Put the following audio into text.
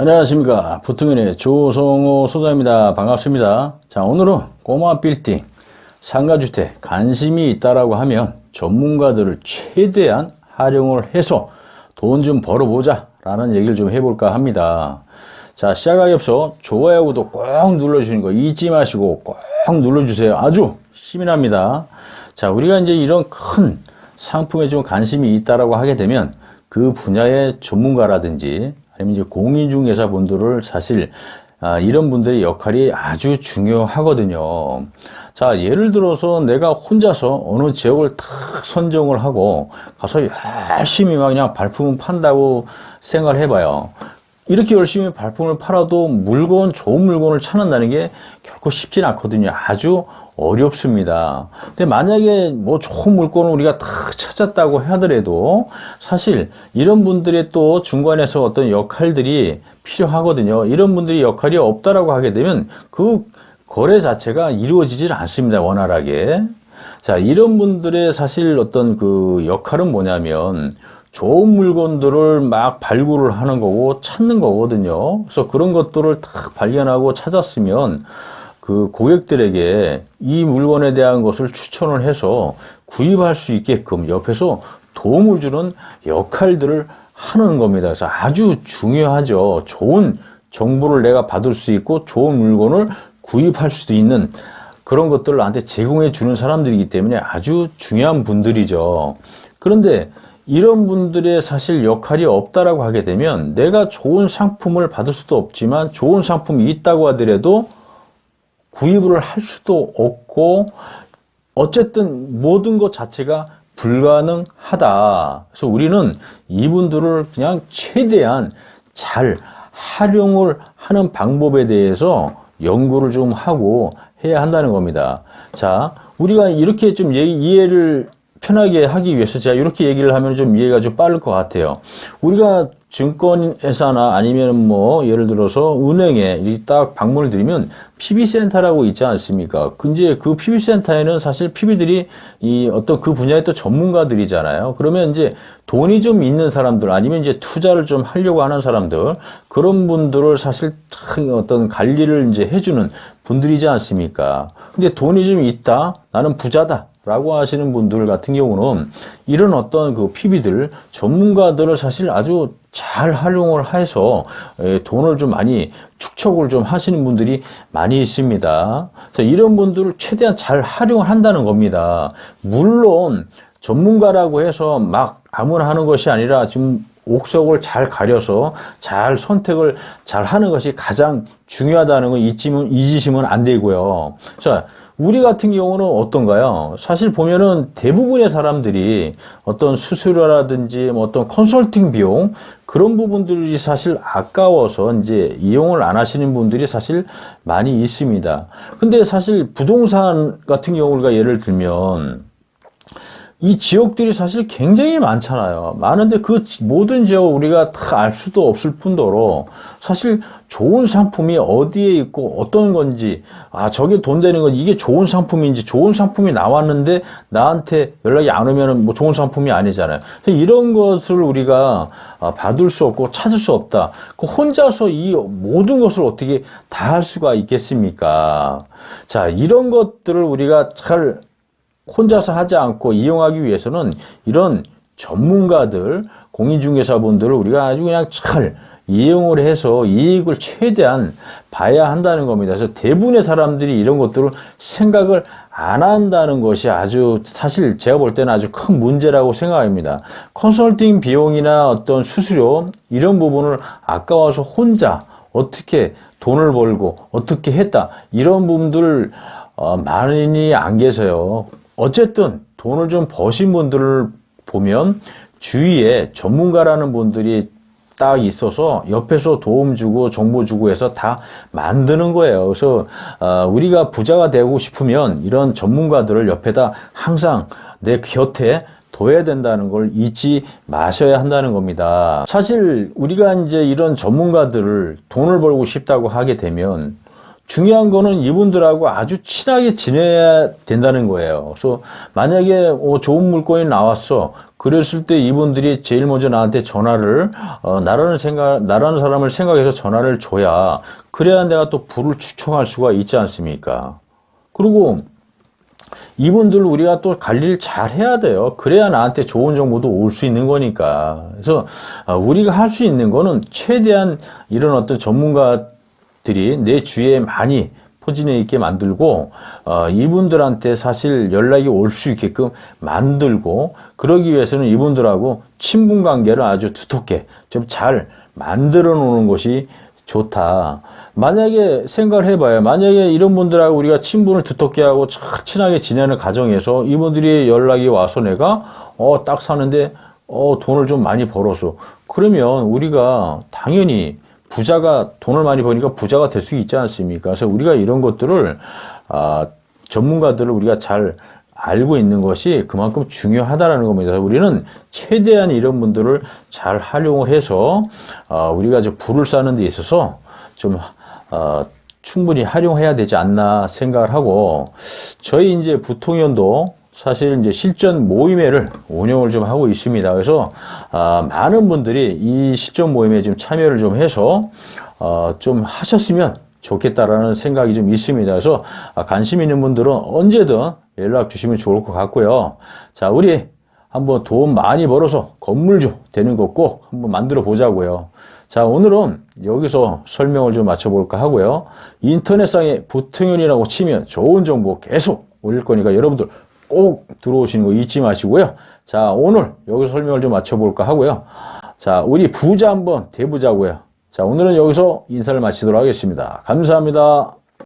안녕하십니까. 부통연의 조성호 소장입니다. 반갑습니다. 자, 오늘은 꼬마 빌딩, 상가주택 관심이 있다라고 하면 전문가들을 최대한 활용을 해서 돈 좀 벌어보자 라는 얘기를 좀 해볼까 합니다. 자, 시작하기 앞서 좋아요, 구독 꼭 눌러주시는 거 잊지 마시고 꼭 눌러주세요. 아주 힘이 납니다. 자, 우리가 이제 이런 큰 상품에 좀 관심이 있다라고 하게 되면 그 분야의 전문가라든지 아니면 이제 공인중개사 분들을 사실 이런 분들의 역할이 아주 중요하거든요. 자, 예를 들어서 내가 혼자서 어느 지역을 탁 선정을 하고 가서 열심히 막 그냥 발품을 판다고 생각을 해봐요. 이렇게 열심히 발품을 팔아도 좋은 물건을 찾는다는 게 결코 쉽진 않거든요. 아주 어렵습니다. 근데 만약에 뭐 좋은 물건을 우리가 탁 찾았다고 하더라도 사실 이런 분들의 또 중간에서 어떤 역할들이 필요하거든요. 이런 분들이 역할이 없다라고 하게 되면 그 거래 자체가 이루어지질 않습니다. 원활하게. 자, 이런 분들의 사실 어떤 그 역할은 뭐냐면 좋은 물건들을 막 발굴을 하는 거고 찾는 거거든요. 그래서 그런 것들을 딱 발견하고 찾았으면 그 고객들에게 이 물건에 대한 것을 추천을 해서 구입할 수 있게끔 옆에서 도움을 주는 역할들을 하는 겁니다. 그래서 아주 중요하죠. 좋은 정보를 내가 받을 수 있고 좋은 물건을 구입할 수도 있는 그런 것들을 나한테 제공해 주는 사람들이기 때문에 아주 중요한 분들이죠. 그런데 이런 분들의 사실 역할이 없다라고 하게 되면 내가 좋은 상품을 받을 수도 없지만 좋은 상품이 있다고 하더라도 구입을 할 수도 없고 어쨌든 모든 것 자체가 불가능하다. 그래서 우리는 이분들을 그냥 최대한 잘 활용을 하는 방법에 대해서 연구를 좀 하고 해야 한다는 겁니다. 자, 우리가 이렇게 좀 이해를 편하게 하기 위해서 제가 이렇게 얘기를 하면 좀 이해가 좀 빠를 것 같아요. 우리가 증권회사나 아니면 뭐 예를 들어서 은행에 딱 방문을 드리면 PB센터라고 있지 않습니까? 근데 그 PB센터에는 사실 PB들이 이 어떤 그 분야의 또 전문가들이잖아요. 그러면 이제 돈이 좀 있는 사람들 아니면 이제 투자를 좀 하려고 하는 사람들 그런 분들을 사실 어떤 관리를 이제 해주는 분들이지 않습니까? 근데 돈이 좀 있다, 나는 부자다 라고 하시는 분들 같은 경우는 이런 어떤 그 PB들, 전문가들을 사실 아주 잘 활용을 해서 돈을 좀 많이 축적을 좀 하시는 분들이 많이 있습니다. 그래서 이런 분들을 최대한 잘 활용을 한다는 겁니다. 물론 전문가라고 해서 막 아무나 하는 것이 아니라 지금 옥석을 잘 가려서 잘 선택을 잘 하는 것이 가장 중요하다는 거 잊으시면 안 되고요. 자, 우리 같은 경우는 어떤가요? 사실 보면은 대부분의 사람들이 어떤 수수료라든지 뭐 어떤 컨설팅 비용 그런 부분들이 사실 아까워서 이제 이용을 안 하시는 분들이 사실 많이 있습니다. 근데 사실 부동산 같은 경우 우리가 예를 들면 이 지역들이 사실 굉장히 많잖아요. 많은데 그 모든 지역 우리가 다 알 수도 없을 뿐더러 사실 좋은 상품이 어디에 있고 어떤 건지 저게 돈 되는 건 이게 좋은 상품인지 좋은 상품이 나왔는데 나한테 연락이 안 오면은 뭐 좋은 상품이 아니잖아요. 이런 것을 우리가 받을 수 없고 찾을 수 없다. 혼자서 이 모든 것을 어떻게 다 할 수가 있겠습니까? 자, 이런 것들을 우리가 잘 혼자서 하지 않고 이용하기 위해서는 이런 전문가들, 공인중개사분들을 우리가 아주 그냥 잘 이용을 해서 이익을 최대한 봐야 한다는 겁니다. 그래서 대부분의 사람들이 이런 것들을 생각을 안 한다는 것이 아주 사실 제가 볼 때는 아주 큰 문제라고 생각합니다. 컨설팅 비용이나 어떤 수수료 이런 부분을 아까워서 혼자 어떻게 돈을 벌고 어떻게 했다 이런 부분들 많이 안 계세요. 어쨌든 돈을 좀 버신 분들을 보면 주위에 전문가라는 분들이 딱 있어서 옆에서 도움 주고 정보 주고 해서 다 만드는 거예요. 그래서 우리가 부자가 되고 싶으면 이런 전문가들을 옆에다 항상 내 곁에 둬야 된다는 걸 잊지 마셔야 한다는 겁니다. 사실 우리가 이제 이런 전문가들을 돈을 벌고 싶다고 하게 되면 중요한 거는 이분들하고 아주 친하게 지내야 된다는 거예요. 그래서 만약에 좋은 물건이 나왔어. 그랬을 때 이분들이 제일 먼저 나한테 전화를, 나라는 사람을 생각해서 전화를 줘야, 그래야 내가 또 부를 추천할 수가 있지 않습니까? 그리고 이분들 우리가 또 관리를 잘 해야 돼요. 그래야 나한테 좋은 정보도 올 수 있는 거니까. 그래서 우리가 할 수 있는 거는 최대한 이런 어떤 전문가들이 내 주위에 많이 포진해 있게 만들고, 이분들한테 사실 연락이 올 수 있게끔 만들고, 그러기 위해서는 이분들하고 친분 관계를 아주 두텁게 좀 잘 만들어 놓는 것이 좋다. 만약에 생각을 해봐요. 만약에 이런 분들하고 우리가 친분을 두텁게 하고 친하게 지내는 과정에서 이분들이 연락이 와서 내가 딱 사는데 돈을 좀 많이 벌어서, 그러면 우리가 당연히 돈을 많이 버니까 부자가 될 수 있지 않습니까? 그래서 우리가 이런 것들을 전문가들을 우리가 잘 알고 있는 것이 그만큼 중요하다라는 겁니다. 우리는 최대한 이런 분들을 잘 활용을 해서 우리가 이제 부를 쌓는 데 있어서 좀 충분히 활용해야 되지 않나 생각을 하고, 저희 이제 부통연도 사실 이제 실전 모임회를 운영을 좀 하고 있습니다. 그래서 많은 분들이 이 실전 모임에 좀 참여를 좀 해서 좀 하셨으면 좋겠다라는 생각이 좀 있습니다. 그래서 관심 있는 분들은 언제든 연락 주시면 좋을 것 같고요. 자, 우리 한번 돈 많이 벌어서 건물주 되는 거 꼭 한번 만들어 보자고요. 자, 오늘은 여기서 설명을 좀 마쳐볼까 하고요. 인터넷상에 부통연이라고 치면 좋은 정보 계속 올릴 거니까 여러분들 꼭 들어오시는 거 잊지 마시고요. 자, 오늘 여기서 설명을 좀 마쳐볼까 하고요. 자, 우리 부자 한번 돼보자고요. 자, 오늘은 여기서 인사를 마치도록 하겠습니다. 감사합니다.